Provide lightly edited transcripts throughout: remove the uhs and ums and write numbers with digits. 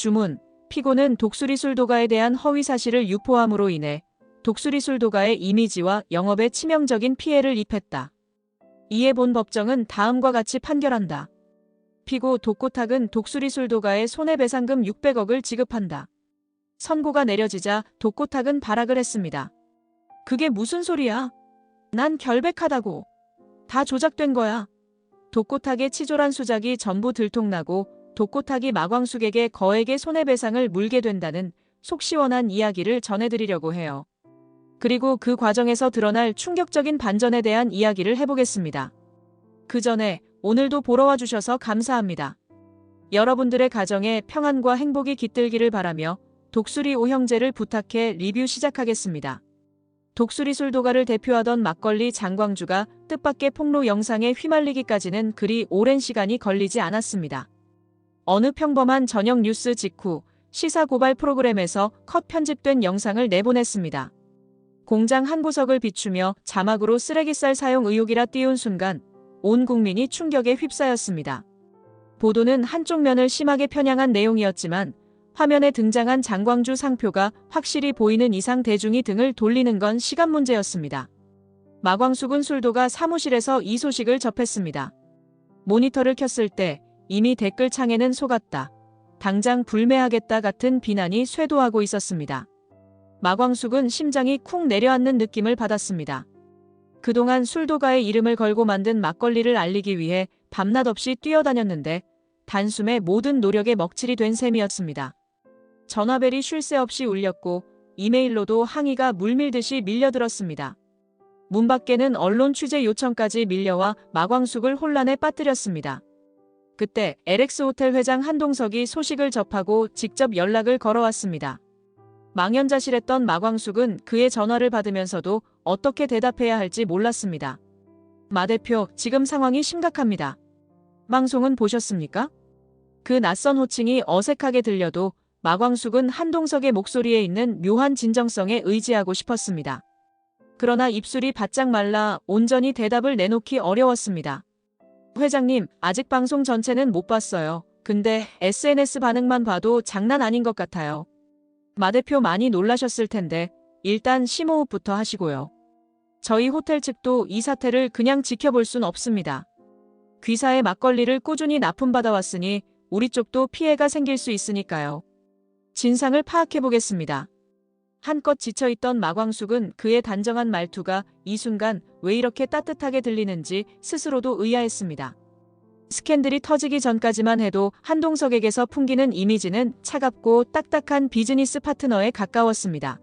주문. 피고는 독수리 술도가에 대한 허위 사실을 유포함으로 인해 독수리 술도가의 이미지와 영업에 치명적인 피해를 입혔다. 이에 본 법정은 다음과 같이 판결한다. 피고 독고탁은 독수리 술도가에 손해배상금 600억을 지급한다. 선고가 내려지자 독고탁은 발악을 했습니다. 그게 무슨 소리야? 난 결백하다고. 다 조작된 거야. 독고탁의 치졸한 수작이 전부 들통나고 독고탁이 마광숙에게 거액의 손해배상을 물게 된다는 속 시원한 이야기를 전해드리려고 해요. 그리고 그 과정에서 드러날 충격적인 반전에 대한 이야기를 해보겠습니다. 그 전에 오늘도 보러 와주셔서 감사합니다. 여러분들의 가정에 평안과 행복이 깃들기를 바라며 독수리 오형제를 부탁해 리뷰 시작하겠습니다. 독수리 술도가를 대표하던 막걸리 장광주가 뜻밖의 폭로 영상에 휘말리기까지는 그리 오랜 시간이 걸리지 않았습니다. 어느 평범한 저녁 뉴스 직후 시사 고발 프로그램에서 컷 편집된 영상을 내보냈습니다. 공장 한 구석을 비추며 자막으로 쓰레기쌀 사용 의혹이라 띄운 순간 온 국민이 충격에 휩싸였습니다. 보도는 한쪽 면을 심하게 편향한 내용이었지만 화면에 등장한 장광주 상표가 확실히 보이는 이상 대중이 등을 돌리는 건 시간 문제였습니다. 마광숙은 술도가 사무실에서 이 소식을 접했습니다. 모니터를 켰을 때 이미 댓글창에는 속았다. 당장 불매하겠다 같은 비난이 쇄도하고 있었습니다. 마광숙은 심장이 쿵 내려앉는 느낌을 받았습니다. 그동안 술도가의 이름을 걸고 만든 막걸리를 알리기 위해 밤낮 없이 뛰어다녔는데 단숨에 모든 노력에 먹칠이 된 셈이었습니다. 전화벨이 쉴 새 없이 울렸고 이메일로도 항의가 물밀듯이 밀려들었습니다. 문 밖에는 언론 취재 요청까지 밀려와 마광숙을 혼란에 빠뜨렸습니다. 그때 LX호텔 회장 한동석이 소식을 접하고 직접 연락을 걸어왔습니다. 망연자실했던 마광숙은 그의 전화를 받으면서도 어떻게 대답해야 할지 몰랐습니다. 마 대표, 지금 상황이 심각합니다. 방송은 보셨습니까? 그 낯선 호칭이 어색하게 들려도 마광숙은 한동석의 목소리에 있는 묘한 진정성에 의지하고 싶었습니다. 그러나 입술이 바짝 말라 온전히 대답을 내놓기 어려웠습니다. 회장님, 아직 방송 전체는 못 봤어요. 근데 SNS 반응만 봐도 장난 아닌 것 같아요. 마 대표 많이 놀라셨을 텐데 일단 심호흡부터 하시고요. 저희 호텔 측도 이 사태를 그냥 지켜볼 순 없습니다. 귀사의 막걸리를 꾸준히 납품받아왔으니 우리 쪽도 피해가 생길 수 있으니까요. 진상을 파악해보겠습니다. 한껏 지쳐있던 마광숙은 그의 단정한 말투가 이 순간 왜 이렇게 따뜻하게 들리는지 스스로도 의아했습니다. 스캔들이 터지기 전까지만 해도 한동석에게서 풍기는 이미지는 차갑고 딱딱한 비즈니스 파트너에 가까웠습니다.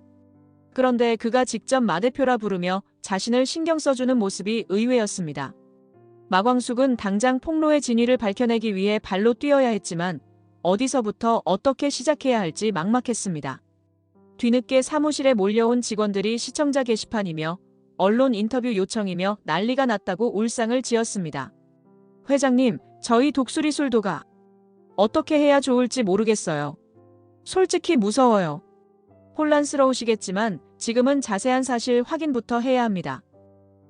그런데 그가 직접 마 대표라 부르며 자신을 신경 써주는 모습이 의외였습니다. 마광숙은 당장 폭로의 진위를 밝혀내기 위해 발로 뛰어야 했지만 어디서부터 어떻게 시작해야 할지 막막했습니다. 뒤늦게 사무실에 몰려온 직원들이 시청자 게시판이며 언론 인터뷰 요청이며 난리가 났다고 울상을 지었습니다. 회장님, 저희 독수리 술도가 어떻게 해야 좋을지 모르겠어요. 솔직히 무서워요. 혼란스러우시겠지만 지금은 자세한 사실 확인부터 해야 합니다.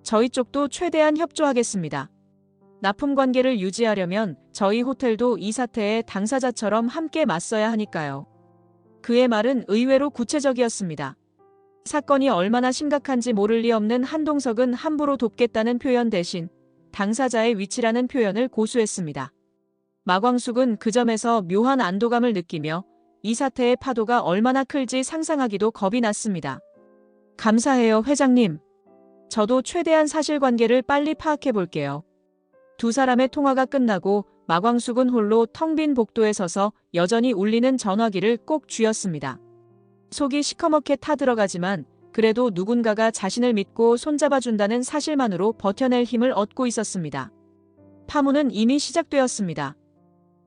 저희 쪽도 최대한 협조하겠습니다. 납품 관계를 유지하려면 저희 호텔도 이 사태의 당사자처럼 함께 맞서야 하니까요. 그의 말은 의외로 구체적이었습니다. 사건이 얼마나 심각한지 모를 리 없는 한동석은 함부로 돕겠다는 표현 대신 당사자의 위치라는 표현을 고수했습니다. 마광숙은 그 점에서 묘한 안도감을 느끼며 이 사태의 파도가 얼마나 클지 상상하기도 겁이 났습니다. 감사해요, 회장님. 저도 최대한 사실관계를 빨리 파악해 볼게요. 두 사람의 통화가 끝나고 마광숙은 홀로 텅 빈 복도에 서서 여전히 울리는 전화기를 꼭 쥐었습니다. 속이 시커멓게 타들어가지만 그래도 누군가가 자신을 믿고 손잡아준다는 사실만으로 버텨낼 힘을 얻고 있었습니다. 파문은 이미 시작되었습니다.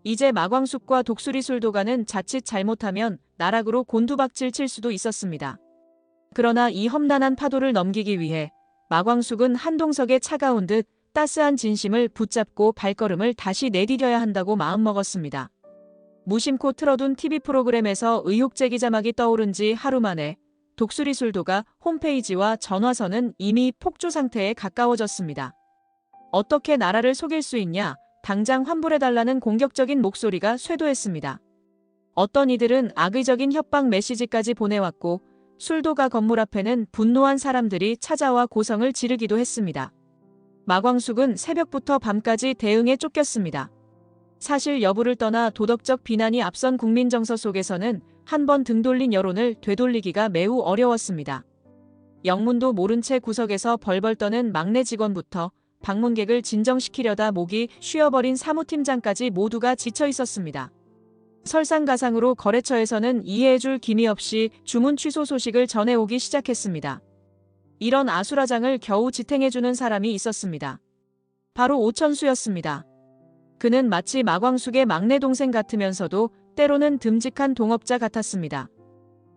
이제 마광숙과 독수리 술도가는 자칫 잘못하면 나락으로 곤두박질 칠 수도 있었습니다. 그러나 이 험난한 파도를 넘기기 위해 마광숙은 한동석의 차가운 듯 따스한 진심을 붙잡고 발걸음을 다시 내디뎌야 한다고 마음먹었습니다. 무심코 틀어둔 TV 프로그램에서 의혹 제기 자막이 떠오른 지 하루 만에 독수리 술도가 홈페이지와 전화선은 이미 폭주 상태에 가까워졌습니다. 어떻게 나라를 속일 수 있냐? 당장 환불해달라는 공격적인 목소리가 쇄도했습니다. 어떤 이들은 악의적인 협박 메시지까지 보내왔고 술도가 건물 앞에는 분노한 사람들이 찾아와 고성을 지르기도 했습니다. 마광숙은 새벽부터 밤까지 대응에 쫓겼습니다. 사실 여부를 떠나 도덕적 비난이 앞선 국민 정서 속에서는 한 번 등 돌린 여론을 되돌리기가 매우 어려웠습니다. 영문도 모른 채 구석에서 벌벌 떠는 막내 직원부터 방문객을 진정시키려다 목이 쉬어버린 사무팀장까지 모두가 지쳐 있었습니다. 설상가상으로 거래처에서는 이해해줄 기미 없이 주문 취소 소식을 전해오기 시작했습니다. 이런 아수라장을 겨우 지탱해주는 사람이 있었습니다. 바로 오천수였습니다. 그는 마치 마광숙의 막내 동생 같으면서도 때로는 듬직한 동업자 같았습니다.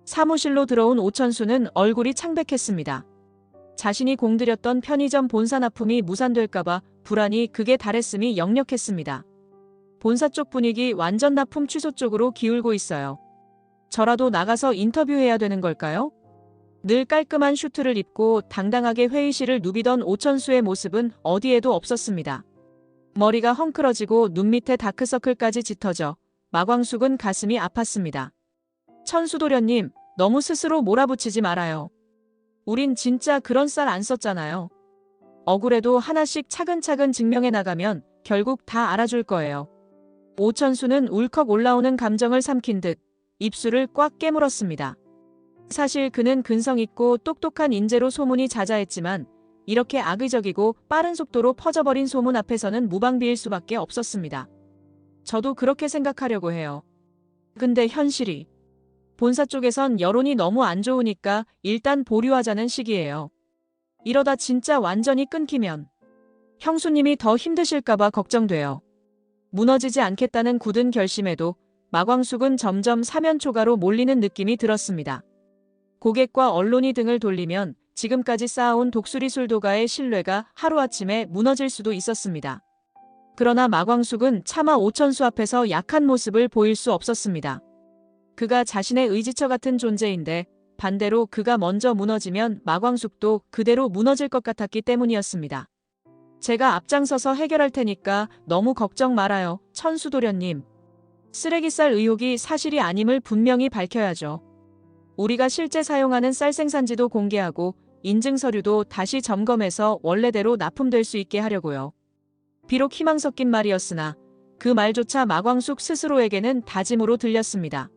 사무실로 들어온 오천수는 얼굴이 창백했습니다. 자신이 공들였던 편의점 본사 납품이 무산될까봐 불안이 극에 달했음이 역력했습니다. 본사 쪽 분위기 완전 납품 취소 쪽으로 기울고 있어요. 저라도 나가서 인터뷰해야 되는 걸까요? 늘 깔끔한 슈트를 입고 당당하게 회의실을 누비던 오천수의 모습은 어디에도 없었습니다. 머리가 헝클어지고 눈 밑에 다크서클까지 짙어져 마광숙은 가슴이 아팠습니다. 천수도련님, 너무 스스로 몰아붙이지 말아요. 우린 진짜 그런 쌀 안 썼잖아요. 억울해도 하나씩 차근차근 증명해 나가면 결국 다 알아줄 거예요. 오천수는 울컥 올라오는 감정을 삼킨 듯 입술을 꽉 깨물었습니다. 사실 그는 근성 있고 똑똑한 인재로 소문이 자자했지만 이렇게 악의적이고 빠른 속도로 퍼져버린 소문 앞에서는 무방비일 수밖에 없었습니다. 저도 그렇게 생각하려고 해요. 근데 현실이 본사 쪽에선 여론이 너무 안 좋으니까 일단 보류하자는 식이에요. 이러다 진짜 완전히 끊기면 형수님이 더 힘드실까봐 걱정돼요. 무너지지 않겠다는 굳은 결심에도 마광숙은 점점 사면초가로 몰리는 느낌이 들었습니다. 고객과 언론이 등을 돌리면 지금까지 쌓아온 독수리 술도가의 신뢰가 하루아침에 무너질 수도 있었습니다. 그러나 마광숙은 차마 오천수 앞에서 약한 모습을 보일 수 없었습니다. 그가 자신의 의지처 같은 존재인데 반대로 그가 먼저 무너지면 마광숙도 그대로 무너질 것 같았기 때문이었습니다. 제가 앞장서서 해결할 테니까 너무 걱정 말아요, 천수도련님. 쓰레기쌀 의혹이 사실이 아님을 분명히 밝혀야죠. 우리가 실제 사용하는 쌀 생산지도 공개하고 인증 서류도 다시 점검해서 원래대로 납품될 수 있게 하려고요. 비록 희망 섞인 말이었으나 그 말조차 마광숙 스스로에게는 다짐으로 들렸습니다.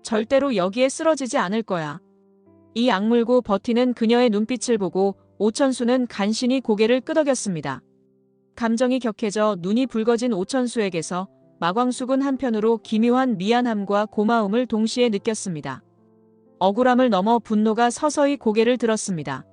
절대로 여기에 쓰러지지 않을 거야. 이 악물고 버티는 그녀의 눈빛을 보고 오천수는 간신히 고개를 끄덕였습니다. 감정이 격해져 눈이 붉어진 오천수에게서 마광숙은 한편으로 기묘한 미안함과 고마움을 동시에 느꼈습니다. 억울함을 넘어 분노가 서서히 고개를 들었습니다.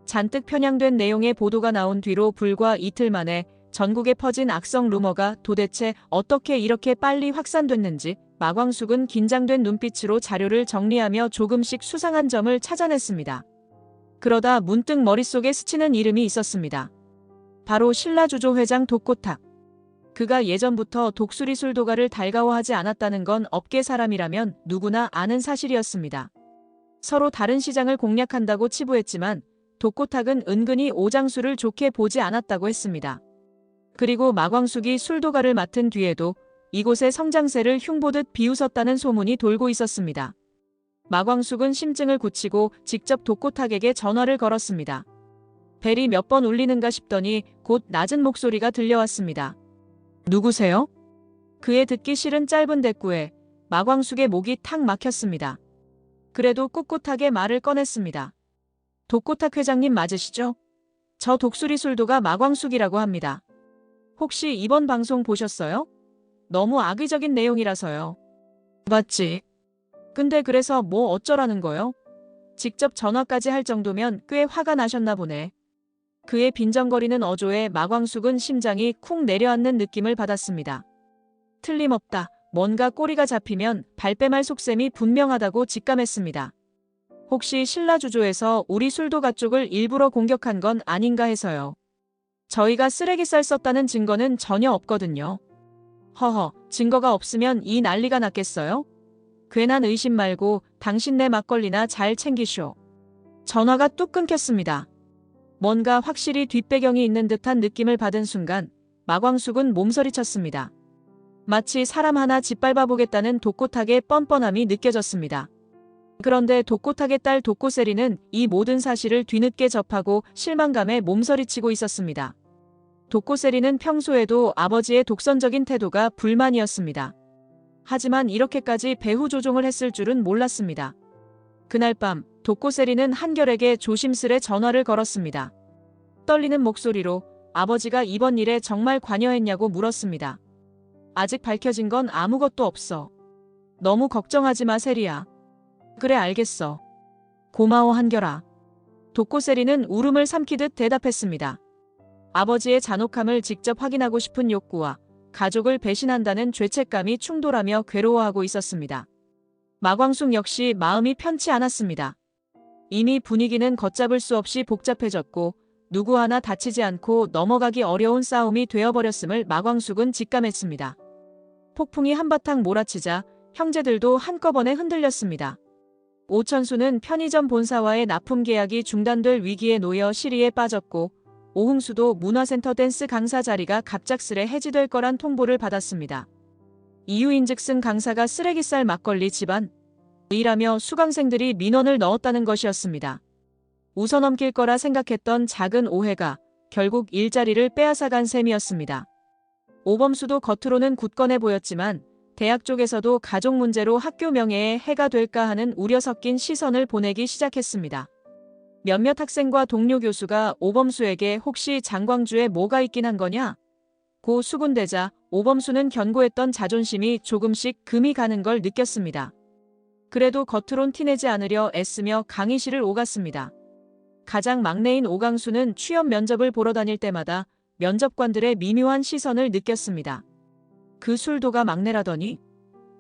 잔뜩 편향된 내용의 보도가 나온 뒤로 불과 이틀 만에 전국에 퍼진 악성 루머가 도대체 어떻게 이렇게 빨리 확산됐는지 마광숙은 긴장된 눈빛으로 자료를 정리하며 조금씩 수상한 점을 찾아냈습니다. 그러다 문득 머릿속에 스치는 이름이 있었습니다. 바로 신라주조 회장 독고탁. 그가 예전부터 독수리 술도가를 달가워하지 않았다는 건 업계 사람이라면 누구나 아는 사실이었습니다. 서로 다른 시장을 공략한다고 치부했지만 독고탁은 은근히 오장수를 좋게 보지 않았다고 했습니다. 그리고 마광숙이 술도가를 맡은 뒤에도 이곳의 성장세를 흉보듯 비웃었다는 소문이 돌고 있었습니다. 마광숙은 심증을 굳히고 직접 독고탁에게 전화를 걸었습니다. 벨이 몇 번 울리는가 싶더니 곧 낮은 목소리가 들려왔습니다. 누구세요? 그의 듣기 싫은 짧은 대꾸에 마광숙의 목이 탁 막혔습니다. 그래도 꿋꿋하게 말을 꺼냈습니다. 독고탁 회장님 맞으시죠? 저 독수리 술도가 마광숙이라고 합니다. 혹시 이번 방송 보셨어요? 너무 악의적인 내용이라서요. 맞지? 근데 그래서 뭐 어쩌라는 거요? 직접 전화까지 할 정도면 꽤 화가 나셨나 보네. 그의 빈정거리는 어조에 마광숙은 심장이 쿵 내려앉는 느낌을 받았습니다. 틀림없다. 뭔가 꼬리가 잡히면 발뺌할 속셈이 분명하다고 직감했습니다. 혹시 신라주조에서 우리 술도가 쪽을 일부러 공격한 건 아닌가 해서요. 저희가 쓰레기쌀 썼다는 증거는 전혀 없거든요. 허허, 증거가 없으면 이 난리가 났겠어요? 괜한 의심 말고 당신네 막걸리나 잘 챙기쇼. 전화가 뚝 끊겼습니다. 뭔가 확실히 뒷배경이 있는 듯한 느낌을 받은 순간 마광숙은 몸서리쳤습니다. 마치 사람 하나 짓밟아보겠다는 독고탁의 뻔뻔함이 느껴졌습니다. 그런데 독고탁의 딸 독고세리는 이 모든 사실을 뒤늦게 접하고 실망감에 몸서리치고 있었습니다. 독고세리는 평소에도 아버지의 독선적인 태도가 불만이었습니다. 하지만 이렇게까지 배후 조종을 했을 줄은 몰랐습니다. 그날 밤 독고세리는 한결에게 조심스레 전화를 걸었습니다. 떨리는 목소리로 아버지가 이번 일에 정말 관여했냐고 물었습니다. 아직 밝혀진 건 아무것도 없어. 너무 걱정하지 마, 세리야. 그래, 알겠어. 고마워, 한결아. 독고세리는 울음을 삼키듯 대답했습니다. 아버지의 잔혹함을 직접 확인하고 싶은 욕구와 가족을 배신한다는 죄책감이 충돌하며 괴로워하고 있었습니다. 마광숙 역시 마음이 편치 않았습니다. 이미 분위기는 걷잡을 수 없이 복잡해졌고 누구 하나 다치지 않고 넘어가기 어려운 싸움이 되어버렸음을 마광숙은 직감했습니다. 폭풍이 한바탕 몰아치자 형제들도 한꺼번에 흔들렸습니다. 오천수는 편의점 본사와의 납품 계약이 중단될 위기에 놓여 시리에 빠졌고 오흥수도 문화센터 댄스 강사 자리가 갑작스레 해지될 거란 통보를 받았습니다. 이유인즉슨 강사가 쓰레기쌀 막걸리 집안 이라며 수강생들이 민원을 넣었다는 것이었습니다. 웃어넘길 거라 생각했던 작은 오해가 결국 일자리를 빼앗아간 셈이었습니다. 오범수도 겉으로는 굳건해 보였지만 대학 쪽에서도 가족 문제로 학교 명예에 해가 될까 하는 우려 섞인 시선을 보내기 시작했습니다. 몇몇 학생과 동료 교수가 오범수에게 혹시 장광주에 뭐가 있긴 한 거냐? 고 수군대자 오범수는 견고했던 자존심이 조금씩 금이 가는 걸 느꼈습니다. 그래도 겉으론 티내지 않으려 애쓰며 강의실을 오갔습니다. 가장 막내인 오강수는 취업 면접을 보러 다닐 때마다 면접관들의 미묘한 시선을 느꼈습니다. 그 술도가 막내라더니?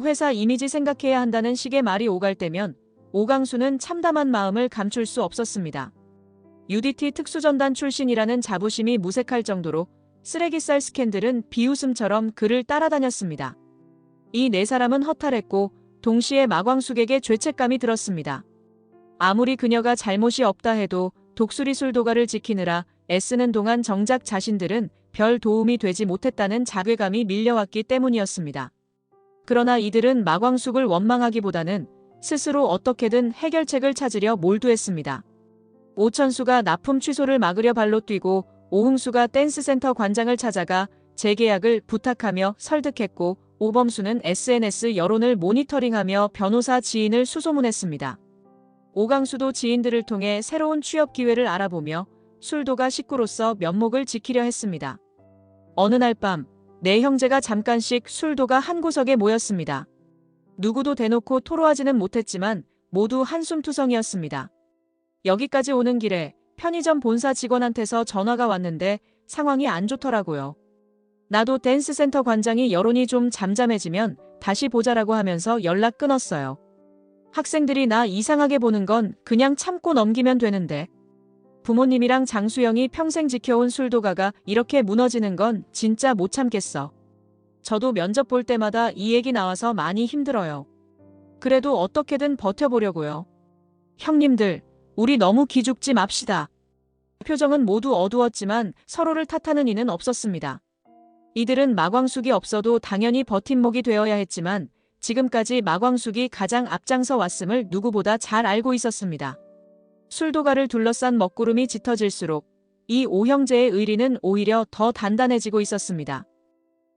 회사 이미지 생각해야 한다는 식의 말이 오갈 때면 오강수는 참담한 마음을 감출 수 없었습니다. UDT 특수전단 출신이라는 자부심이 무색할 정도로 쓰레기쌀 스캔들은 비웃음처럼 그를 따라다녔습니다. 이 네 사람은 허탈했고 동시에 마광숙에게 죄책감이 들었습니다. 아무리 그녀가 잘못이 없다 해도 독수리 술도가를 지키느라 애쓰는 동안 정작 자신들은 별 도움이 되지 못했다는 자괴감이 밀려왔기 때문이었습니다. 그러나 이들은 마광숙을 원망하기보다는 스스로 어떻게든 해결책을 찾으려 몰두했습니다. 오천수가 납품 취소를 막으려 발로 뛰고 오흥수가 댄스센터 관장을 찾아가 재계약을 부탁하며 설득했고 오범수는 SNS 여론을 모니터링하며 변호사 지인을 수소문했습니다. 오강수도 지인들을 통해 새로운 취업 기회를 알아보며 술도가 식구로서 면목을 지키려 했습니다. 어느 날 밤 네 형제가 잠깐씩 술도가 한 구석에 모였습니다. 누구도 대놓고 토로하지는 못했지만 모두 한숨투성이었습니다. 여기까지 오는 길에 편의점 본사 직원한테서 전화가 왔는데 상황이 안 좋더라고요. 나도 댄스센터 관장이 여론이 좀 잠잠해지면 다시 보자라고 하면서 연락 끊었어요. 학생들이 나 이상하게 보는 건 그냥 참고 넘기면 되는데 부모님이랑 장수영이 평생 지켜온 술도가가 이렇게 무너지는 건 진짜 못 참겠어. 저도 면접 볼 때마다 이 얘기 나와서 많이 힘들어요. 그래도 어떻게든 버텨보려고요. 형님들, 우리 너무 기죽지 맙시다. 표정은 모두 어두웠지만 서로를 탓하는 이는 없었습니다. 이들은 마광숙이 없어도 당연히 버팀목이 되어야 했지만 지금까지 마광숙이 가장 앞장서 왔음을 누구보다 잘 알고 있었습니다. 술도가를 둘러싼 먹구름이 짙어질수록 이 오형제의 의리는 오히려 더 단단해지고 있었습니다.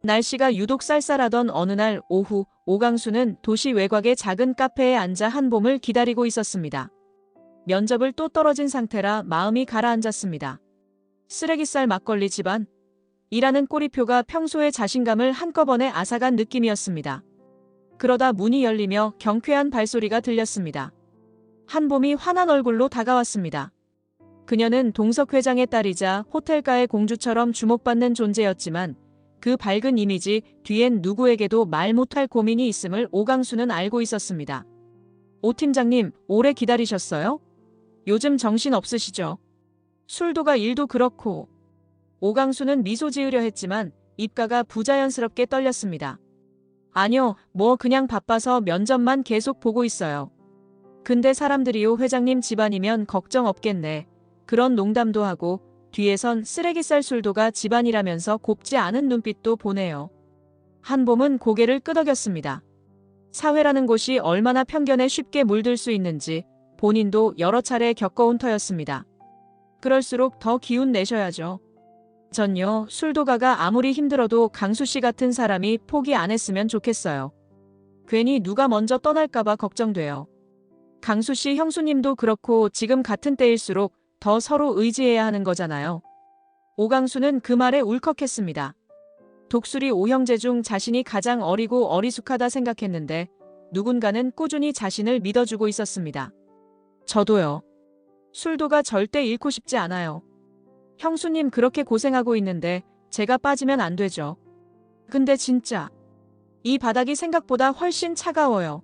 날씨가 유독 쌀쌀하던 어느 날 오후 오강수는 도시 외곽의 작은 카페에 앉아 한봄을 기다리고 있었습니다. 면접을 또 떨어진 상태라 마음이 가라앉았습니다. 쓰레기쌀 막걸리 집안? 이라는 꼬리표가 평소의 자신감을 한꺼번에 앗아간 느낌이었습니다. 그러다 문이 열리며 경쾌한 발소리가 들렸습니다. 한봄이 환한 얼굴로 다가왔습니다. 그녀는 동석 회장의 딸이자 호텔가의 공주처럼 주목받는 존재였지만 그 밝은 이미지 뒤엔 누구에게도 말 못할 고민이 있음을 오강수는 알고 있었습니다. 오 팀장님, 오래 기다리셨어요? 요즘 정신 없으시죠? 술도가 일도 그렇고. 오강수는 미소 지으려 했지만 입가가 부자연스럽게 떨렸습니다. 아니요, 뭐 그냥 바빠서 면접만 계속 보고 있어요. 근데 사람들이요 회장님 집안이면 걱정 없겠네. 그런 농담도 하고 뒤에선 쓰레기쌀 술도가 집안이라면서 곱지 않은 눈빛도 보내요. 한봄은 고개를 끄덕였습니다. 사회라는 곳이 얼마나 편견에 쉽게 물들 수 있는지 본인도 여러 차례 겪어온 터였습니다. 그럴수록 더 기운 내셔야죠. 전요, 술도가가 아무리 힘들어도 강수 씨 같은 사람이 포기 안 했으면 좋겠어요. 괜히 누가 먼저 떠날까봐 걱정돼요. 강수 씨 형수님도 그렇고 지금 같은 때일수록 더 서로 의지해야 하는 거잖아요. 오강수는 그 말에 울컥했습니다. 독수리 5형제 중 자신이 가장 어리고 어리숙하다 생각했는데 누군가는 꾸준히 자신을 믿어주고 있었습니다. 저도요. 술도가 절대 잃고 싶지 않아요. 형수님 그렇게 고생하고 있는데 제가 빠지면 안 되죠. 근데 진짜 이 바닥이 생각보다 훨씬 차가워요.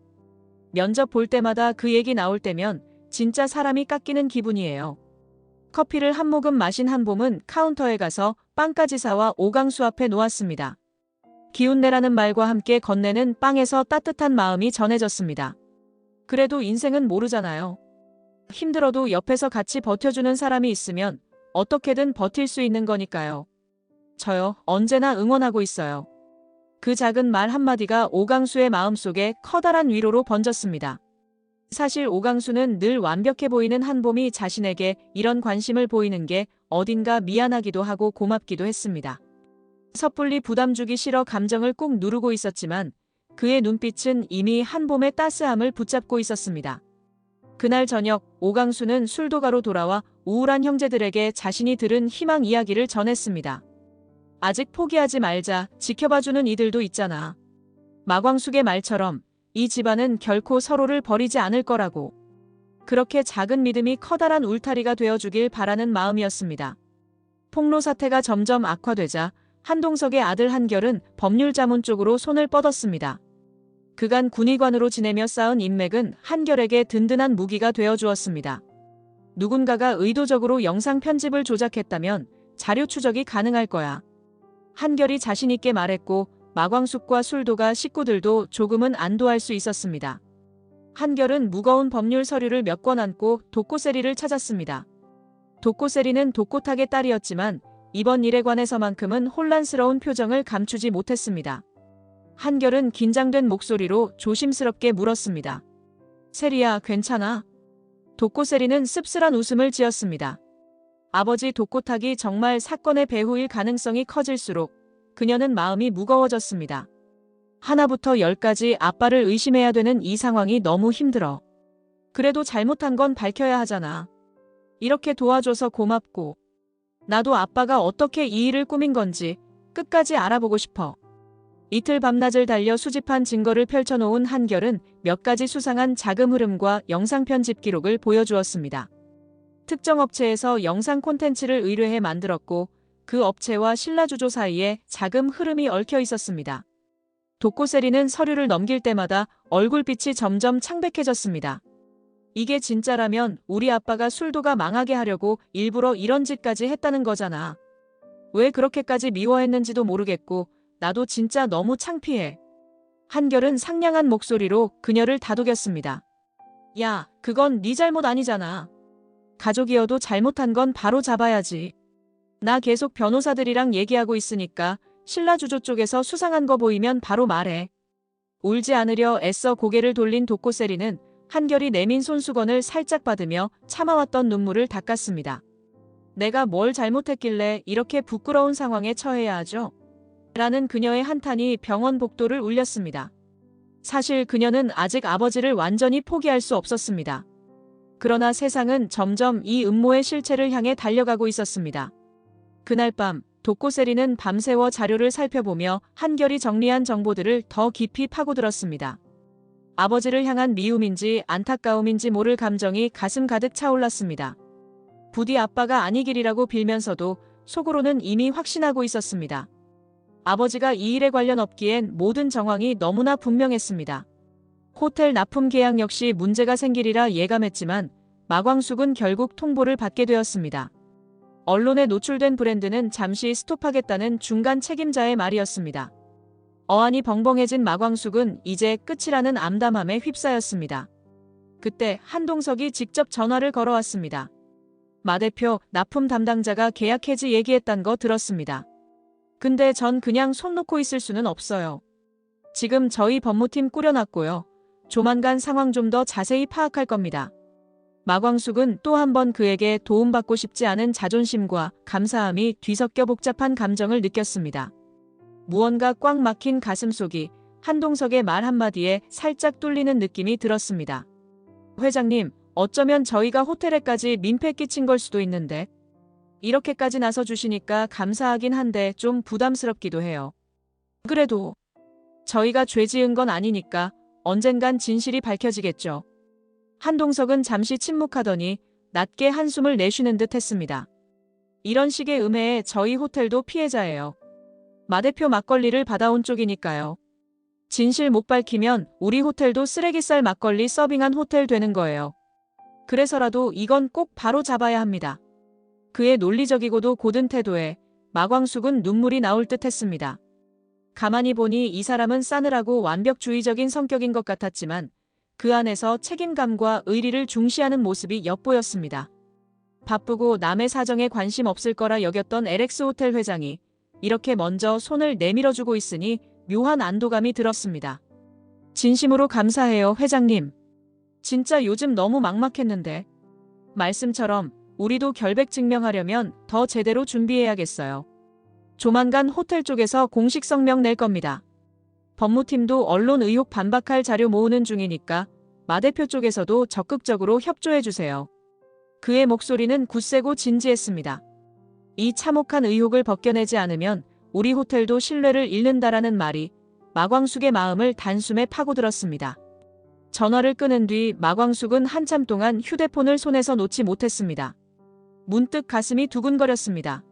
면접 볼 때마다 그 얘기 나올 때면 진짜 사람이 깎이는 기분이에요. 커피를 한 모금 마신 한봄은 카운터에 가서 빵까지 사와 오강수 앞에 놓았습니다. 기운내라는 말과 함께 건네는 빵에서 따뜻한 마음이 전해졌습니다. 그래도 인생은 모르잖아요. 힘들어도 옆에서 같이 버텨주는 사람이 있으면 어떻게든 버틸 수 있는 거니까요. 저요, 언제나 응원하고 있어요. 그 작은 말 한마디가 오강수의 마음속에 커다란 위로로 번졌습니다. 사실 오강수는 늘 완벽해 보이는 한봄이 자신에게 이런 관심을 보이는 게 어딘가 미안하기도 하고 고맙기도 했습니다. 섣불리 부담 주기 싫어 감정을 꾹 누르고 있었지만 그의 눈빛은 이미 한봄의 따스함을 붙잡고 있었습니다. 그날 저녁 오강수는 술도가로 돌아와 우울한 형제들에게 자신이 들은 희망 이야기를 전했습니다. 아직 포기하지 말자, 지켜봐주는 이들도 있잖아. 마광숙의 말처럼 이 집안은 결코 서로를 버리지 않을 거라고. 그렇게 작은 믿음이 커다란 울타리가 되어주길 바라는 마음이었습니다. 폭로 사태가 점점 악화되자 한동석의 아들 한결은 법률자문 쪽으로 손을 뻗었습니다. 그간 군의관으로 지내며 쌓은 인맥은 한결에게 든든한 무기가 되어주었습니다. 누군가가 의도적으로 영상 편집을 조작했다면 자료 추적이 가능할 거야. 한결이 자신있게 말했고 마광숙과 술도가 식구들도 조금은 안도할 수 있었습니다. 한결은 무거운 법률 서류를 몇 권 안고 독고세리를 찾았습니다. 독고세리는 독고탁의 딸이었지만 이번 일에 관해서만큼은 혼란스러운 표정을 감추지 못했습니다. 한결은 긴장된 목소리로 조심스럽게 물었습니다. 세리야, 괜찮아? 독고세리는 씁쓸한 웃음을 지었습니다. 아버지 독고탁이 정말 사건의 배후일 가능성이 커질수록 그녀는 마음이 무거워졌습니다. 하나부터 10까지 아빠를 의심해야 되는 이 상황이 너무 힘들어. 그래도 잘못한 건 밝혀야 하잖아. 이렇게 도와줘서 고맙고 나도 아빠가 어떻게 이 일을 꾸민 건지 끝까지 알아보고 싶어. 이틀 밤낮을 달려 수집한 증거를 펼쳐놓은 한결은 몇 가지 수상한 자금 흐름과 영상 편집 기록을 보여주었습니다. 특정 업체에서 영상 콘텐츠를 의뢰해 만들었고 그 업체와 신라주조 사이에 자금 흐름이 얽혀 있었습니다. 독고세리는 서류를 넘길 때마다 얼굴빛이 점점 창백해졌습니다. 이게 진짜라면 우리 아빠가 술도가 망하게 하려고 일부러 이런 짓까지 했다는 거잖아. 왜 그렇게까지 미워했는지도 모르겠고 나도 진짜 너무 창피해. 한결은 상냥한 목소리로 그녀를 다독였습니다. 야, 그건 네 잘못 아니잖아. 가족이어도 잘못한 건 바로 잡아야지. 나 계속 변호사들이랑 얘기하고 있으니까 신라주조 쪽에서 수상한 거 보이면 바로 말해. 울지 않으려 애써 고개를 돌린 독고세리는 한결이 내민 손수건을 살짝 받으며 참아왔던 눈물을 닦았습니다. 내가 뭘 잘못했길래 이렇게 부끄러운 상황에 처해야 하죠? 라는 그녀의 한탄이 병원 복도를 울렸습니다. 사실 그녀는 아직 아버지를 완전히 포기할 수 없었습니다. 그러나 세상은 점점 이 음모의 실체를 향해 달려가고 있었습니다. 그날 밤 독고세리는 밤새워 자료를 살펴보며 한결이 정리한 정보들을 더 깊이 파고들었습니다. 아버지를 향한 미움인지 안타까움인지 모를 감정이 가슴 가득 차올랐습니다. 부디 아빠가 아니길이라고 빌면서도 속으로는 이미 확신하고 있었습니다. 아버지가 이 일에 관련 없기엔 모든 정황이 너무나 분명했습니다. 호텔 납품 계약 역시 문제가 생기리라 예감했지만 마광숙은 결국 통보를 받게 되었습니다. 언론에 노출된 브랜드는 잠시 스톱하겠다는 중간 책임자의 말이었습니다. 어안이 벙벙해진 마광숙은 이제 끝이라는 암담함에 휩싸였습니다. 그때 한동석이 직접 전화를 걸어왔습니다. 마 대표, 납품 담당자가 계약 해지 얘기했단 거 들었습니다. 근데 전 그냥 손 놓고 있을 수는 없어요. 지금 저희 법무팀 꾸려놨고요. 조만간 상황 좀 더 자세히 파악할 겁니다. 마광숙은 또 한 번 그에게 도움받고 싶지 않은 자존심과 감사함이 뒤섞여 복잡한 감정을 느꼈습니다. 무언가 꽉 막힌 가슴속이 한동석의 말 한마디에 살짝 뚫리는 느낌이 들었습니다. 회장님, 어쩌면 저희가 호텔에까지 민폐 끼친 걸 수도 있는데 이렇게까지 나서주시니까 감사하긴 한데 좀 부담스럽기도 해요. 그래도 저희가 죄 지은 건 아니니까 언젠간 진실이 밝혀지겠죠. 한동석은 잠시 침묵하더니 낮게 한숨을 내쉬는 듯 했습니다. 이런 식의 음해에 저희 호텔도 피해자예요. 마 대표 막걸리를 받아온 쪽이니까요. 진실 못 밝히면 우리 호텔도 쓰레기쌀 막걸리 서빙한 호텔 되는 거예요. 그래서라도 이건 꼭 바로 잡아야 합니다. 그의 논리적이고도 고든 태도에 마광숙은 눈물이 나올 듯 했습니다. 가만히 보니 이 사람은 싸늘하고 완벽주의적인 성격인 것 같았지만 그 안에서 책임감과 의리를 중시하는 모습이 엿보였습니다. 바쁘고 남의 사정에 관심 없을 거라 여겼던 LX 호텔 회장이 이렇게 먼저 손을 내밀어주고 있으니 묘한 안도감이 들었습니다. 진심으로 감사해요, 회장님. 진짜 요즘 너무 막막했는데. 말씀처럼 우리도 결백 증명하려면 더 제대로 준비해야겠어요. 조만간 호텔 쪽에서 공식 성명 낼 겁니다. 법무팀도 언론 의혹 반박할 자료 모으는 중이니까 마 대표 쪽에서도 적극적으로 협조해주세요. 그의 목소리는 굳세고 진지했습니다. 이 참혹한 의혹을 벗겨내지 않으면 우리 호텔도 신뢰를 잃는다라는 말이 마광숙의 마음을 단숨에 파고들었습니다. 전화를 끊은 뒤 마광숙은 한참 동안 휴대폰을 손에서 놓지 못했습니다. 문득 가슴이 두근거렸습니다.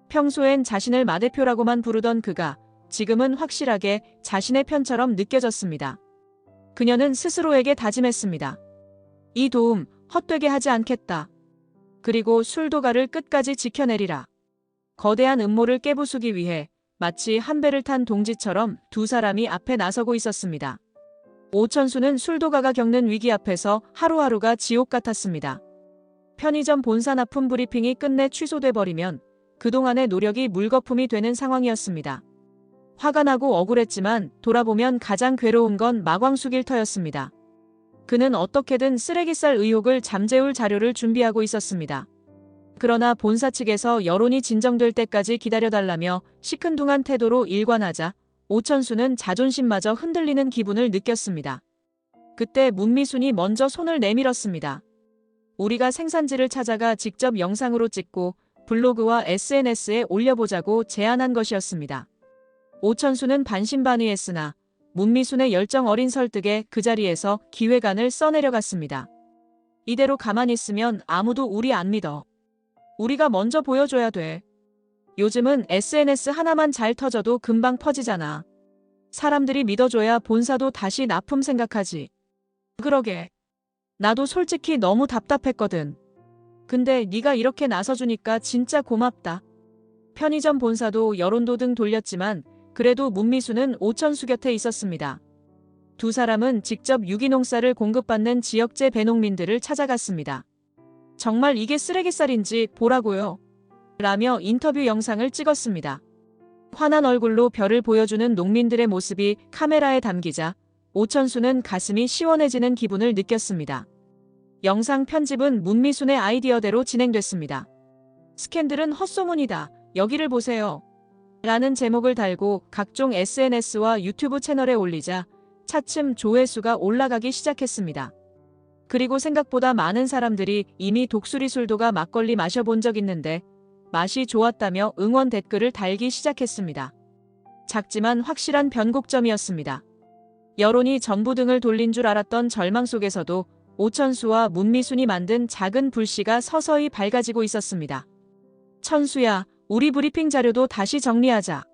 평소엔 자신을 마 대표라고만 부르던 그가 지금은 확실하게 자신의 편처럼 느껴졌습니다. 그녀는 스스로에게 다짐했습니다. 이 도움 헛되게 하지 않겠다. 그리고 술도가를 끝까지 지켜내리라. 거대한 음모를 깨부수기 위해 마치 한 배를 탄 동지처럼 두 사람이 앞에 나서고 있었습니다. 오천수는 술도가가 겪는 위기 앞에서 하루하루가 지옥 같았습니다. 편의점 본사 납품 브리핑이 끝내 취소돼 버리면 그동안의 노력이 물거품이 되는 상황이었습니다. 화가 나고 억울했지만 돌아보면 가장 괴로운 건 마광숙 일터였습니다. 그는 어떻게든 쓰레기쌀 의혹을 잠재울 자료를 준비하고 있었습니다. 그러나 본사 측에서 여론이 진정될 때까지 기다려달라며 시큰둥한 태도로 일관하자 오천수는 자존심마저 흔들리는 기분을 느꼈습니다. 그때 문미순이 먼저 손을 내밀었습니다. 우리가 생산지를 찾아가 직접 영상으로 찍고 블로그와 SNS에 올려보자고 제안한 것이었습니다. 오천수는 반신반의했으나 문미순의 열정 어린 설득에 그 자리에서 기획안을 써내려갔습니다. 이대로 가만히 있으면 아무도 우리 안 믿어. 우리가 먼저 보여줘야 돼. 요즘은 SNS 하나만 잘 터져도 금방 퍼지잖아. 사람들이 믿어줘야 본사도 다시 납품 생각하지. 그러게. 나도 솔직히 너무 답답했거든. 근데 네가 이렇게 나서주니까 진짜 고맙다. 편의점 본사도 여론도등 돌렸지만 그래도 문미수는 오천수 곁에 있었습니다. 두 사람은 직접 유기농 쌀을 공급받는 지역제 배농민들을 찾아갔습니다. 정말 이게 쓰레기쌀인지 보라고요. 라며 인터뷰 영상을 찍었습니다. 환한 얼굴로 별을 보여주는 농민들의 모습이 카메라에 담기자 오천수는 가슴이 시원해지는 기분을 느꼈습니다. 영상 편집은 문미순의 아이디어대로 진행됐습니다. 스캔들은 헛소문이다. 여기를 보세요. 라는 제목을 달고 각종 SNS와 유튜브 채널에 올리자 차츰 조회수가 올라가기 시작했습니다. 그리고 생각보다 많은 사람들이 이미 독수리 술도가 막걸리 마셔본 적 있는데 맛이 좋았다며 응원 댓글을 달기 시작했습니다. 작지만 확실한 변곡점이었습니다. 여론이 전부 등을 돌린 줄 알았던 절망 속에서도 오천수와 문미순이 만든 작은 불씨가 서서히 밝아지고 있었습니다. 천수야, 우리 브리핑 자료도 다시 정리하자.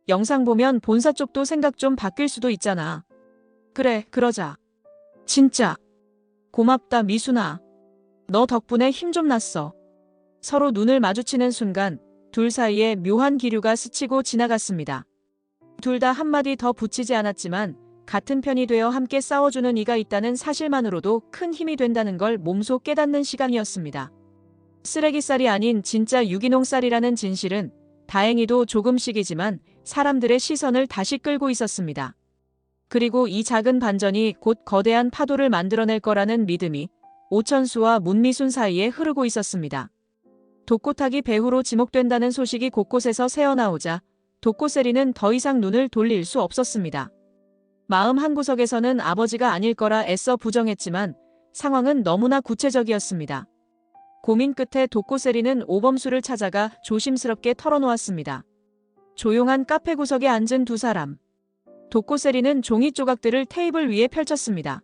영상 보면 본사 쪽도 생각 좀 바뀔 수도 있잖아. 그래, 그러자. 진짜. 고맙다, 미순아. 너 덕분에 힘 좀 났어. 서로 눈을 마주치는 순간 둘 사이에 묘한 기류가 스치고 지나갔습니다. 둘 다 한마디 더 붙이지 않았지만 같은 편이 되어 함께 싸워주는 이가 있다는 사실만으로도 큰 힘이 된다는 걸 몸소 깨닫는 시간이었습니다. 쓰레기쌀이 아닌 진짜 유기농 쌀이라는 진실은 다행히도 조금씩이지만 사람들의 시선을 다시 끌고 있었습니다. 그리고 이 작은 반전이 곧 거대한 파도를 만들어낼 거라는 믿음이 오천수와 문미순 사이에 흐르고 있었습니다. 독고탁이 배후로 지목된다는 소식이 곳곳에서 새어나오자 독고세리는 더 이상 눈을 돌릴 수 없었습니다. 마음 한구석에서는 아버지가 아닐 거라 애써 부정했지만 상황은 너무나 구체적이었습니다. 고민 끝에 독고세리는 오범수를 찾아가 조심스럽게 털어놓았습니다. 조용한 카페 구석에 앉은 두 사람. 독고세리는 종이 조각들을 테이블 위에 펼쳤습니다.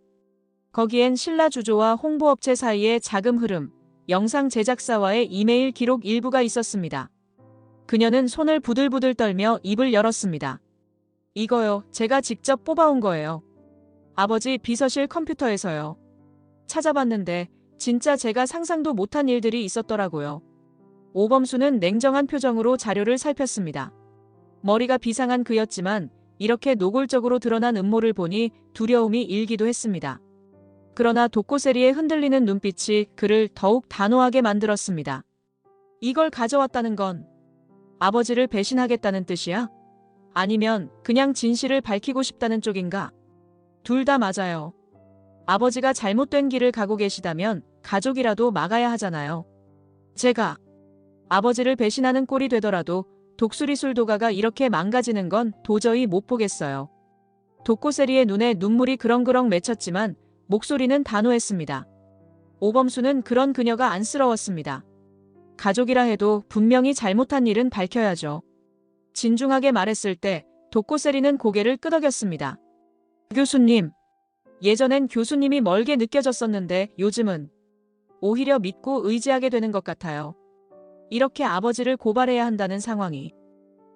거기엔 신라 주조와 홍보업체 사이의 자금 흐름, 영상 제작사와의 이메일 기록 일부가 있었습니다. 그녀는 손을 부들부들 떨며 입을 열었습니다. 이거요, 제가 직접 뽑아온 거예요. 아버지 비서실 컴퓨터에서요. 찾아봤는데 진짜 제가 상상도 못한 일들이 있었더라고요. 오범수는 냉정한 표정으로 자료를 살폈습니다. 머리가 비상한 그였지만 이렇게 노골적으로 드러난 음모를 보니 두려움이 일기도 했습니다. 그러나 독고세리의 흔들리는 눈빛이 그를 더욱 단호하게 만들었습니다. 이걸 가져왔다는 건 아버지를 배신하겠다는 뜻이야? 아니면 그냥 진실을 밝히고 싶다는 쪽인가? 둘 다 맞아요. 아버지가 잘못된 길을 가고 계시다면 가족이라도 막아야 하잖아요. 제가 아버지를 배신하는 꼴이 되더라도 독수리 술도가가 이렇게 망가지는 건 도저히 못 보겠어요. 독고세리의 눈에 눈물이 그렁그렁 맺혔지만 목소리는 단호했습니다. 오범수는 그런 그녀가 안쓰러웠습니다. 가족이라 해도 분명히 잘못한 일은 밝혀야죠. 진중하게 말했을 때 독고세리는 고개를 끄덕였습니다. 교수님, 예전엔 교수님이 멀게 느껴졌었는데 요즘은 오히려 믿고 의지하게 되는 것 같아요. 이렇게 아버지를 고발해야 한다는 상황이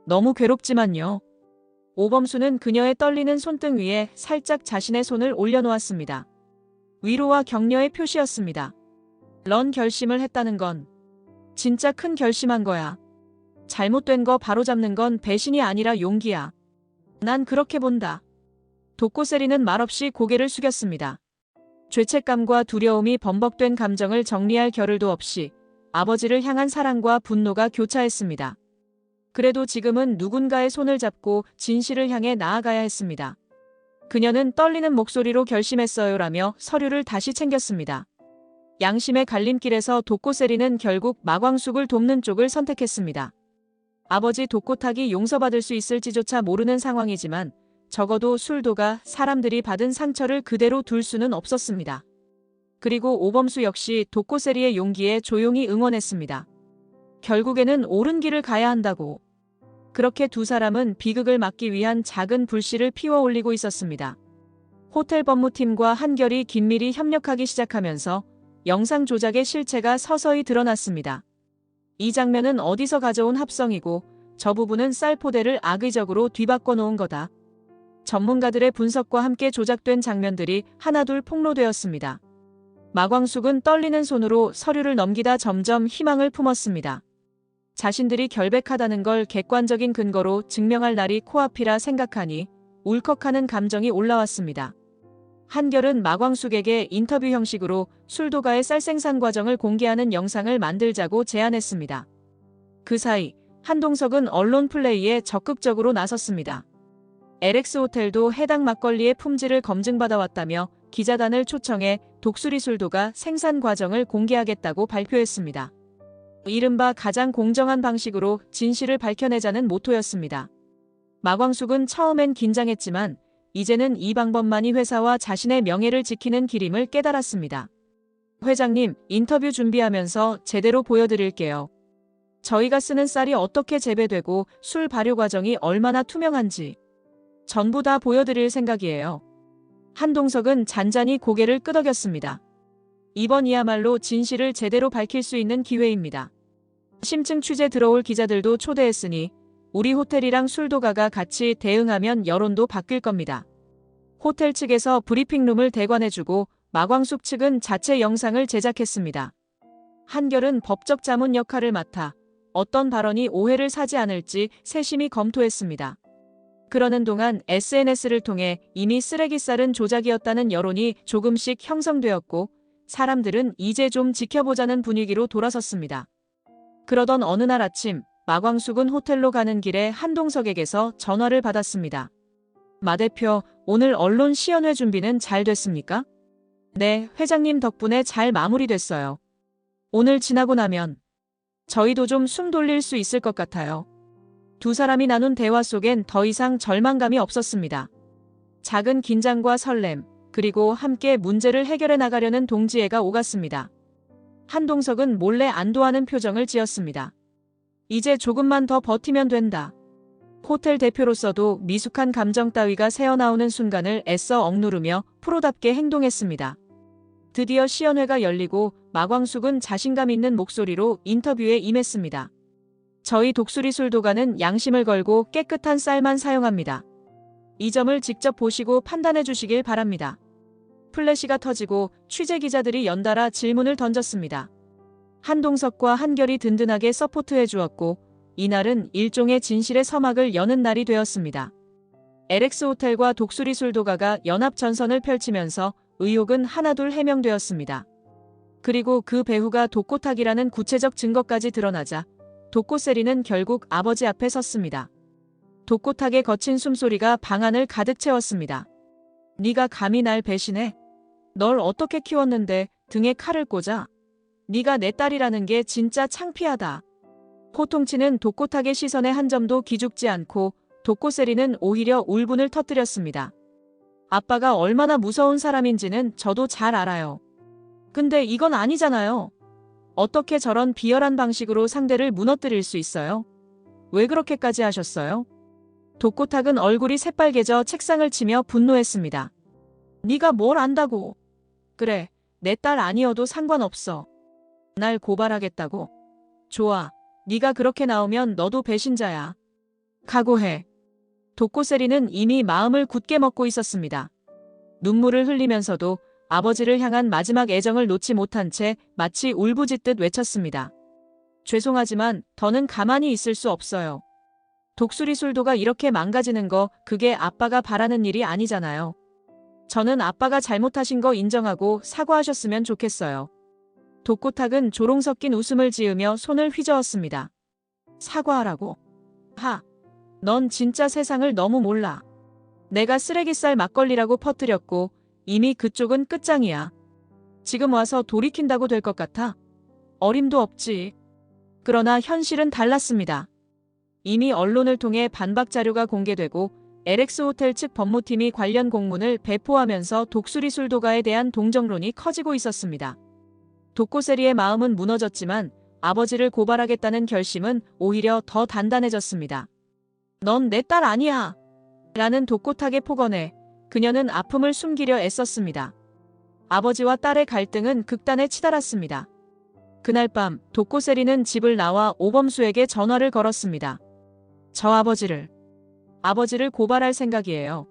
너무 괴롭지만요. 오범수는 그녀의 떨리는 손등 위에 살짝 자신의 손을 올려놓았습니다. 위로와 격려의 표시였습니다. 넌 결심을 했다는 건 진짜 큰 결심한 거야. 잘못된 거 바로잡는 건 배신이 아니라 용기야. 난 그렇게 본다. 독고세리는 말없이 고개를 숙였습니다. 죄책감과 두려움이 범벅된 감정을 정리할 겨를도 없이 아버지를 향한 사랑과 분노가 교차했습니다. 그래도 지금은 누군가의 손을 잡고 진실을 향해 나아가야 했습니다. 그녀는 떨리는 목소리로 결심했어요라며 서류를 다시 챙겼습니다. 양심의 갈림길에서 독고세리는 결국 마광숙을 돕는 쪽을 선택했습니다. 아버지 독고탁이 용서받을 수 있을지조차 모르는 상황이지만 적어도 술도가 사람들이 받은 상처를 그대로 둘 수는 없었습니다. 그리고 오범수 역시 독고세리의 용기에 조용히 응원했습니다. 결국에는 옳은 길을 가야 한다고. 그렇게 두 사람은 비극을 막기 위한 작은 불씨를 피워 올리고 있었습니다. 호텔 법무팀과 한결이 긴밀히 협력하기 시작하면서 영상 조작의 실체가 서서히 드러났습니다. 이 장면은 어디서 가져온 합성이고 저 부분은 쌀포대를 악의적으로 뒤바꿔 놓은 거다. 전문가들의 분석과 함께 조작된 장면들이 하나둘 폭로되었습니다. 마광숙은 떨리는 손으로 서류를 넘기다 점점 희망을 품었습니다. 자신들이 결백하다는 걸 객관적인 근거로 증명할 날이 코앞이라 생각하니 울컥하는 감정이 올라왔습니다. 한결은 마광숙에게 인터뷰 형식으로 술도가의 쌀 생산 과정을 공개하는 영상을 만들자고 제안했습니다. 그 사이 한동석은 언론 플레이에 적극적으로 나섰습니다. LX 호텔도 해당 막걸리의 품질을 검증받아왔다며 기자단을 초청해 독수리 술도가 생산 과정을 공개하겠다고 발표했습니다. 이른바 가장 공정한 방식으로 진실을 밝혀내자는 모토였습니다. 마광숙은 처음엔 긴장했지만 이제는 이 방법만이 회사와 자신의 명예를 지키는 길임을 깨달았습니다. 회장님, 인터뷰 준비하면서 제대로 보여드릴게요. 저희가 쓰는 쌀이 어떻게 재배되고 술 발효 과정이 얼마나 투명한지 전부 다 보여드릴 생각이에요. 한동석은 잔잔히 고개를 끄덕였습니다. 이번이야말로 진실을 제대로 밝힐 수 있는 기회입니다. 심층 취재 들어올 기자들도 초대했으니 우리 호텔이랑 술도가가 같이 대응하면 여론도 바뀔 겁니다. 호텔 측에서 브리핑룸을 대관해주고 마광숙 측은 자체 영상을 제작했습니다. 한결은 법적 자문 역할을 맡아 어떤 발언이 오해를 사지 않을지 세심히 검토했습니다. 그러는 동안 SNS를 통해 이미 쓰레기 쌀은 조작이었다는 여론이 조금씩 형성되었고 사람들은 이제 좀 지켜보자는 분위기로 돌아섰습니다. 그러던 어느 날 아침 마광숙은 호텔로 가는 길에 한동석에게서 전화를 받았습니다. 마 대표, 오늘 언론 시연회 준비는 잘 됐습니까? 네, 회장님 덕분에 잘 마무리됐어요. 오늘 지나고 나면 저희도 좀 숨 돌릴 수 있을 것 같아요. 두 사람이 나눈 대화 속엔 더 이상 절망감이 없었습니다. 작은 긴장과 설렘, 그리고 함께 문제를 해결해 나가려는 동지애가 오갔습니다. 한동석은 몰래 안도하는 표정을 지었습니다. 이제 조금만 더 버티면 된다. 호텔 대표로서도 미숙한 감정 따위가 새어나오는 순간을 애써 억누르며 프로답게 행동했습니다. 드디어 시연회가 열리고 마광숙은 자신감 있는 목소리로 인터뷰에 임했습니다. 저희 독수리 술도가는 양심을 걸고 깨끗한 쌀만 사용합니다. 이 점을 직접 보시고 판단해 주시길 바랍니다. 플래시가 터지고 취재 기자들이 연달아 질문을 던졌습니다. 한동석과 한결이 든든하게 서포트해 주었고 이날은 일종의 진실의 서막을 여는 날이 되었습니다. LX 호텔과 독수리 술도가가 연합 전선을 펼치면서 의혹은 하나둘 해명되었습니다. 그리고 그 배후가 독고탁이라는 구체적 증거까지 드러나자 독고세리는 결국 아버지 앞에 섰습니다. 독고탁의 거친 숨소리가 방 안을 가득 채웠습니다. 네가 감히 날 배신해? 널 어떻게 키웠는데 등에 칼을 꽂아? 네가 내 딸이라는 게 진짜 창피하다. 호통치는 독고탁의 시선에 한 점도 기죽지 않고 독고세리는 오히려 울분을 터뜨렸습니다. 아빠가 얼마나 무서운 사람인지는 저도 잘 알아요. 근데 이건 아니잖아요. 어떻게 저런 비열한 방식으로 상대를 무너뜨릴 수 있어요? 왜 그렇게까지 하셨어요? 독고탁은 얼굴이 새빨개져 책상을 치며 분노했습니다. 네가 뭘 안다고. 그래, 내 딸 아니어도 상관없어. 날 고발하겠다고? 좋아, 네가 그렇게 나오면 너도 배신자야. 각오해. 독고세리는 이미 마음을 굳게 먹고 있었습니다. 눈물을 흘리면서도 아버지를 향한 마지막 애정을 놓지 못한 채 마치 울부짖듯 외쳤습니다. 죄송하지만 더는 가만히 있을 수 없어요. 독수리 술도가 이렇게 망가지는 거 그게 아빠가 바라는 일이 아니잖아요. 저는 아빠가 잘못하신 거 인정하고 사과하셨으면 좋겠어요. 독고탁은 조롱 섞인 웃음을 지으며 손을 휘저었습니다. 사과하라고? 하, 넌 진짜 세상을 너무 몰라. 내가 쓰레기쌀 막걸리라고 퍼뜨렸고 이미 그쪽은 끝장이야. 지금 와서 돌이킨다고 될 것 같아? 어림도 없지. 그러나 현실은 달랐습니다. 이미 언론을 통해 반박 자료가 공개되고 LX 호텔 측 법무팀이 관련 공문을 배포하면서 독수리 술도가에 대한 동정론이 커지고 있었습니다. 독고세리의 마음은 무너졌지만 아버지를 고발하겠다는 결심은 오히려 더 단단해졌습니다. 넌 내 딸 아니야. 라는 독고탁의 폭언에 그녀는 아픔을 숨기려 애썼습니다. 아버지와 딸의 갈등은 극단에 치달았습니다. 그날 밤 독고세리는 집을 나와 오범수에게 전화를 걸었습니다. 저 아버지를 고발할 생각이에요.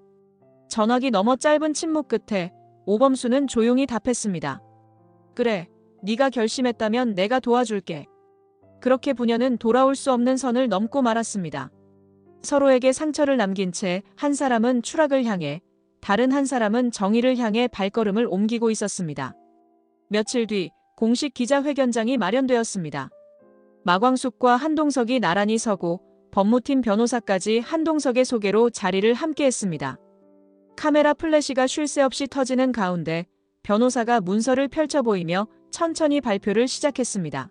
전화기 너머 짧은 침묵 끝에 오범수는 조용히 답했습니다. 그래, 네가 결심했다면 내가 도와줄게. 그렇게 부녀는 돌아올 수 없는 선을 넘고 말았습니다. 서로에게 상처를 남긴 채 한 사람은 추락을 향해 다른 한 사람은 정의를 향해 발걸음을 옮기고 있었습니다. 며칠 뒤 공식 기자회견장이 마련되었습니다. 마광숙과 한동석이 나란히 서고 법무팀 변호사까지 한동석의 소개로 자리를 함께했습니다. 카메라 플래시가 쉴 새 없이 터지는 가운데 변호사가 문서를 펼쳐 보이며 천천히 발표를 시작했습니다.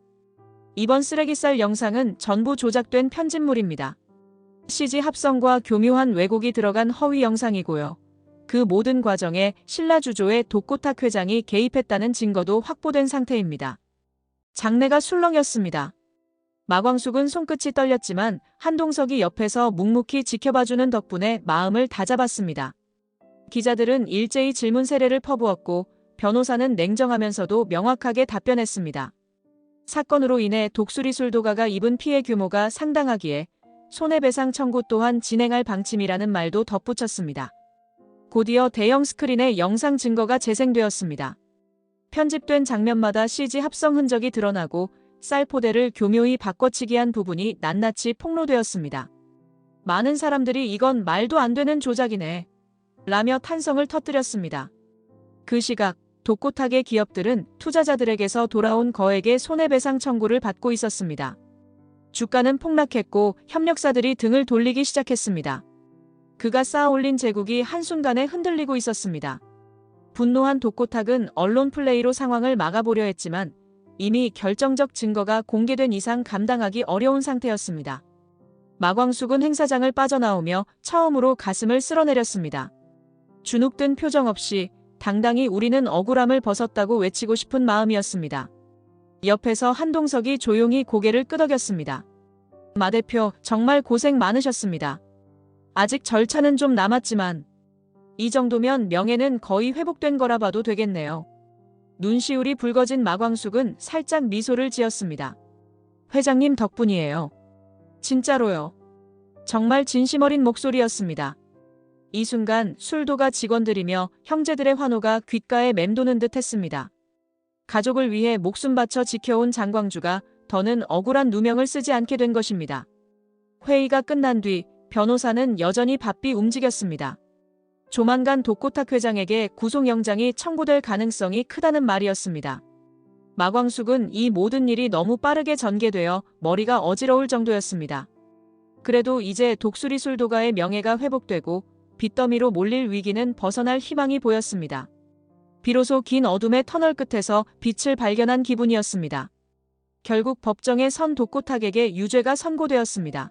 이번 쓰레기쌀 영상은 전부 조작된 편집물입니다. CG 합성과 교묘한 왜곡이 들어간 허위 영상이고요. 그 모든 과정에 신라주조의 독고탁 회장이 개입했다는 증거도 확보된 상태입니다. 장내가 술렁였습니다. 마광숙은 손끝이 떨렸지만 한동석이 옆에서 묵묵히 지켜봐주는 덕분에 마음을 다잡았습니다. 기자들은 일제히 질문 세례를 퍼부었고 변호사는 냉정하면서도 명확하게 답변했습니다. 사건으로 인해 독수리 술도가가 입은 피해 규모가 상당하기에 손해배상 청구 또한 진행할 방침이라는 말도 덧붙였습니다. 곧이어 대형 스크린에 영상 증거가 재생되었습니다. 편집된 장면마다 CG 합성 흔적이 드러나고 쌀 포대를 교묘히 바꿔치기한 부분이 낱낱이 폭로되었습니다. 많은 사람들이 이건 말도 안 되는 조작이네 라며 탄성을 터뜨렸습니다. 그 시각 독고탁의 기업들은 투자자들에게서 돌아온 거액의 손해배상 청구를 받고 있었습니다. 주가는 폭락했고 협력사들이 등을 돌리기 시작했습니다. 그가 쌓아올린 제국이 한순간에 흔들리고 있었습니다. 분노한 독고탁은 언론 플레이로 상황을 막아보려 했지만 이미 결정적 증거가 공개된 이상 감당하기 어려운 상태였습니다. 마광숙은 행사장을 빠져나오며 처음으로 가슴을 쓸어내렸습니다. 주눅든 표정 없이 당당히 우리는 억울함을 벗었다고 외치고 싶은 마음이었습니다. 옆에서 한동석이 조용히 고개를 끄덕였습니다. 마 대표, 정말 고생 많으셨습니다. 아직 절차는 좀 남았지만 이 정도면 명예는 거의 회복된 거라 봐도 되겠네요. 눈시울이 붉어진 마광숙은 살짝 미소를 지었습니다. 회장님 덕분이에요. 진짜로요. 정말 진심 어린 목소리였습니다. 이 순간 술도가 직원들이며 형제들의 환호가 귓가에 맴도는 듯 했습니다. 가족을 위해 목숨 바쳐 지켜온 장광주가 더는 억울한 누명을 쓰지 않게 된 것입니다. 회의가 끝난 뒤 변호사는 여전히 바삐 움직였습니다. 조만간 독고탁 회장에게 구속영장이 청구될 가능성이 크다는 말이었습니다. 마광숙은 이 모든 일이 너무 빠르게 전개되어 머리가 어지러울 정도였습니다. 그래도 이제 독수리 술도가의 명예가 회복되고 빚더미로 몰릴 위기는 벗어날 희망이 보였습니다. 비로소 긴 어둠의 터널 끝에서 빛을 발견한 기분이었습니다. 결국 법정에 선 독고탁에게 유죄가 선고되었습니다.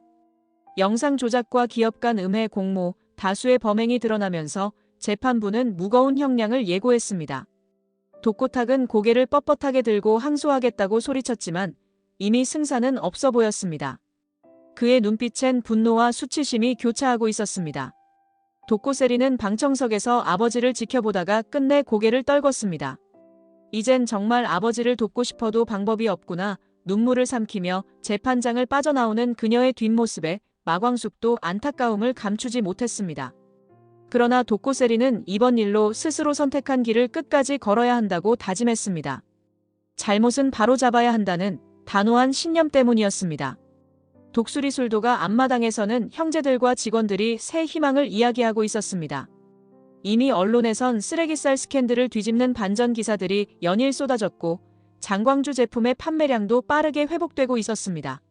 영상 조작과 기업 간 음해 공모, 다수의 범행이 드러나면서 재판부는 무거운 형량을 예고했습니다. 독고탁은 고개를 뻣뻣하게 들고 항소하겠다고 소리쳤지만 이미 승산은 없어 보였습니다. 그의 눈빛엔 분노와 수치심이 교차하고 있었습니다. 독고세리는 방청석에서 아버지를 지켜보다가 끝내 고개를 떨궜습니다. 이젠 정말 아버지를 돕고 싶어도 방법이 없구나. 눈물을 삼키며 재판장을 빠져나오는 그녀의 뒷모습에 마광숙도 안타까움을 감추지 못했습니다. 그러나 독고세리는 이번 일로 스스로 선택한 길을 끝까지 걸어야 한다고 다짐했습니다. 잘못은 바로잡아야 한다는 단호한 신념 때문이었습니다. 독수리 술도가 앞마당에서는 형제들과 직원들이 새 희망을 이야기하고 있었습니다. 이미 언론에선 쓰레기쌀 스캔들을 뒤집는 반전 기사들이 연일 쏟아졌고 장광주 제품의 판매량도 빠르게 회복되고 있었습니다.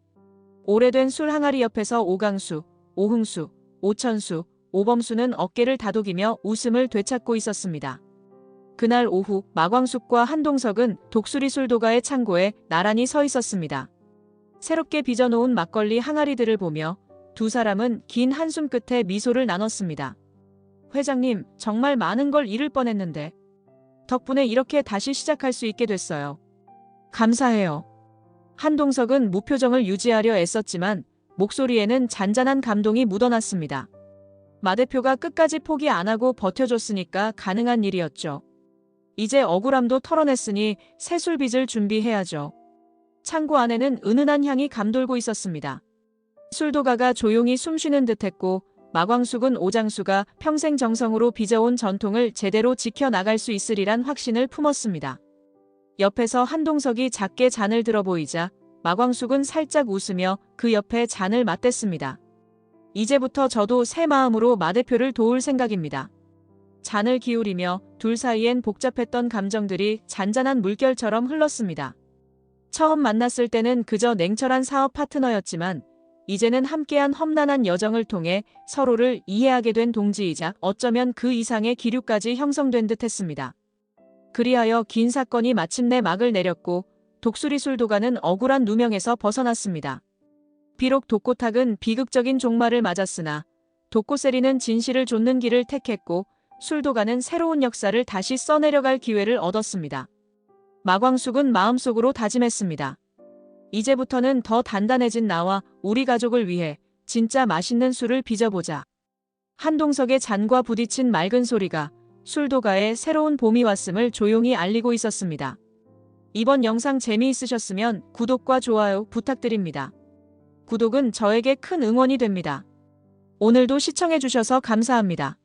오래된 술 항아리 옆에서 오강수, 오흥수, 오천수, 오범수는 어깨를 다독이며 웃음을 되찾고 있었습니다. 그날 오후 마광숙과 한동석은 독수리 술도가의 창고에 나란히 서 있었습니다. 새롭게 빚어놓은 막걸리 항아리들을 보며 두 사람은 긴 한숨 끝에 미소를 나눴습니다. 회장님, 정말 많은 걸 잃을 뻔했는데 덕분에 이렇게 다시 시작할 수 있게 됐어요. 감사해요. 한동석은 무표정을 유지하려 애썼지만 목소리에는 잔잔한 감동이 묻어났습니다. 마 대표가 끝까지 포기 안 하고 버텨줬으니까 가능한 일이었죠. 이제 억울함도 털어냈으니 새 술 빚을 준비해야죠. 창고 안에는 은은한 향이 감돌고 있었습니다. 술도가가 조용히 숨쉬는 듯했고 마광숙은 오장수가 평생 정성으로 빚어온 전통을 제대로 지켜나갈 수 있으리란 확신을 품었습니다. 옆에서 한동석이 작게 잔을 들어 보이자 마광숙은 살짝 웃으며 그 옆에 잔을 맞댔습니다. 이제부터 저도 새 마음으로 마 대표를 도울 생각입니다. 잔을 기울이며 둘 사이엔 복잡했던 감정들이 잔잔한 물결처럼 흘렀습니다. 처음 만났을 때는 그저 냉철한 사업 파트너였지만 이제는 함께한 험난한 여정을 통해 서로를 이해하게 된 동지이자 어쩌면 그 이상의 기류까지 형성된 듯 했습니다. 그리하여 긴 사건이 마침내 막을 내렸고 독수리 술도가는 억울한 누명에서 벗어났습니다. 비록 독고탁은 비극적인 종말을 맞았으나 독고세리는 진실을 좇는 길을 택했고 술도가는 새로운 역사를 다시 써내려갈 기회를 얻었습니다. 마광숙은 마음속으로 다짐했습니다. 이제부터는 더 단단해진 나와 우리 가족을 위해 진짜 맛있는 술을 빚어보자. 한동석의 잔과 부딪힌 맑은 소리가 술도가의 새로운 봄이 왔음을 조용히 알리고 있었습니다. 이번 영상 재미있으셨으면 구독과 좋아요 부탁드립니다. 구독은 저에게 큰 응원이 됩니다. 오늘도 시청해주셔서 감사합니다.